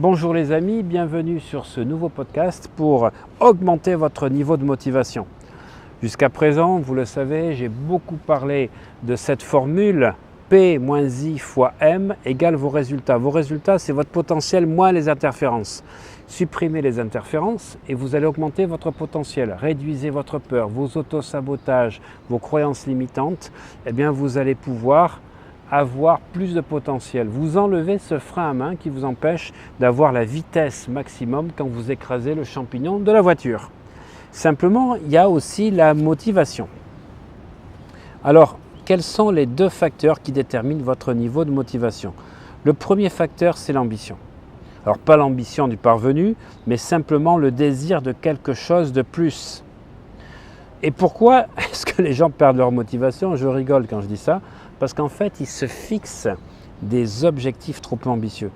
Bonjour les amis, bienvenue sur ce nouveau podcast pour augmenter votre niveau de motivation. Jusqu'à présent, vous le savez, j'ai beaucoup parlé de cette formule P moins I fois M égale vos résultats. Vos résultats, c'est votre potentiel moins les interférences. Supprimez les interférences et vous allez augmenter votre potentiel. Réduisez votre peur, vos autosabotages, vos croyances limitantes. Eh bien, vous allez pouvoir avoir plus de potentiel. Vous enlevez ce frein à main qui vous empêche d'avoir la vitesse maximum quand vous écrasez le champignon de la voiture. Simplement, il y a aussi la motivation. Alors, quels sont les deux facteurs qui déterminent votre niveau de motivation? Le premier facteur, c'est l'ambition. Alors, pas l'ambition du parvenu, mais simplement le désir de quelque chose de plus. Et pourquoi est-ce que les gens perdent leur motivation? Je rigole quand je dis ça, parce qu'en fait, ils se fixent des objectifs trop ambitieux.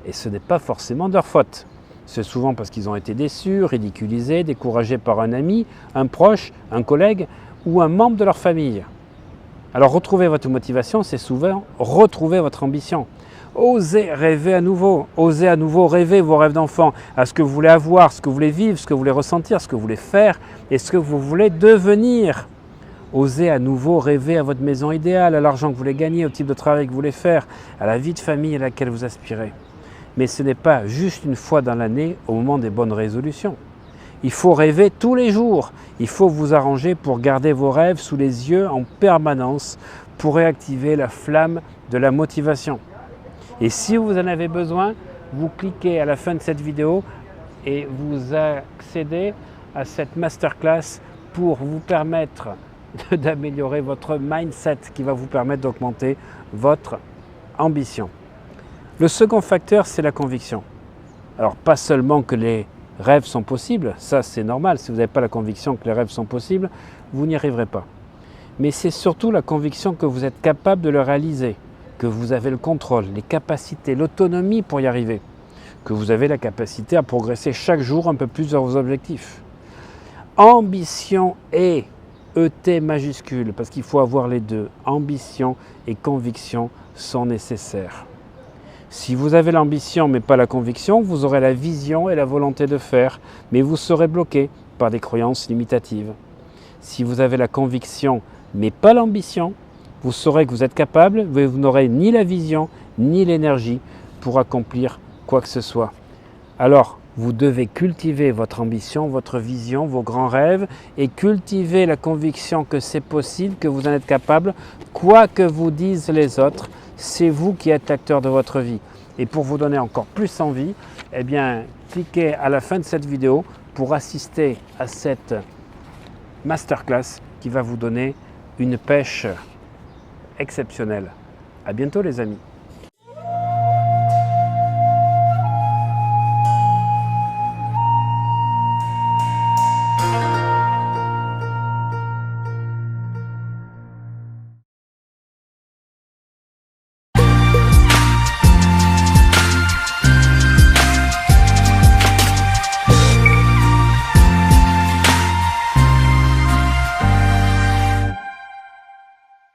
Et ce n'est pas forcément de leur faute. C'est souvent parce qu'ils ont été déçus, ridiculisés, découragés par un ami, un proche, un collègue ou un membre de leur famille. Alors, retrouver votre motivation, c'est souvent retrouver votre ambition. Osez rêver à nouveau, osez à nouveau rêver vos rêves d'enfant, à ce que vous voulez avoir, ce que vous voulez vivre, ce que vous voulez ressentir, ce que vous voulez faire et ce que vous voulez devenir. Osez à nouveau rêver à votre maison idéale, à l'argent que vous voulez gagner, au type de travail que vous voulez faire, à la vie de famille à laquelle vous aspirez. Mais ce n'est pas juste une fois dans l'année au moment des bonnes résolutions. Il faut rêver tous les jours. Il faut vous arranger pour garder vos rêves sous les yeux en permanence pour réactiver la flamme de la motivation. Et si vous en avez besoin, vous cliquez à la fin de cette vidéo et vous accédez à cette masterclass pour vous permettre d'améliorer votre mindset qui va vous permettre d'augmenter votre ambition. Le second facteur, c'est la conviction. Alors, pas seulement que les rêves sont possibles, ça c'est normal, si vous n'avez pas la conviction que les rêves sont possibles, vous n'y arriverez pas. Mais c'est surtout la conviction que vous êtes capable de le réaliser, que vous avez le contrôle, les capacités, l'autonomie pour y arriver, que vous avez la capacité à progresser chaque jour un peu plus vers vos objectifs. Ambition et ET majuscule, parce qu'il faut avoir les deux. Ambition et conviction sont nécessaires. Si vous avez l'ambition mais pas la conviction, vous aurez la vision et la volonté de faire, mais vous serez bloqué par des croyances limitatives. Si vous avez la conviction mais pas l'ambition, vous saurez que vous êtes capable, mais vous n'aurez ni la vision ni l'énergie pour accomplir quoi que ce soit. Alors, vous devez cultiver votre ambition, votre vision, vos grands rêves et cultiver la conviction que c'est possible, que vous en êtes capable, quoi que vous disent les autres, c'est vous qui êtes l'acteur de votre vie. Et pour vous donner encore plus envie, eh bien, cliquez à la fin de cette vidéo pour assister à cette masterclass qui va vous donner une pêche exceptionnelle. À bientôt les amis.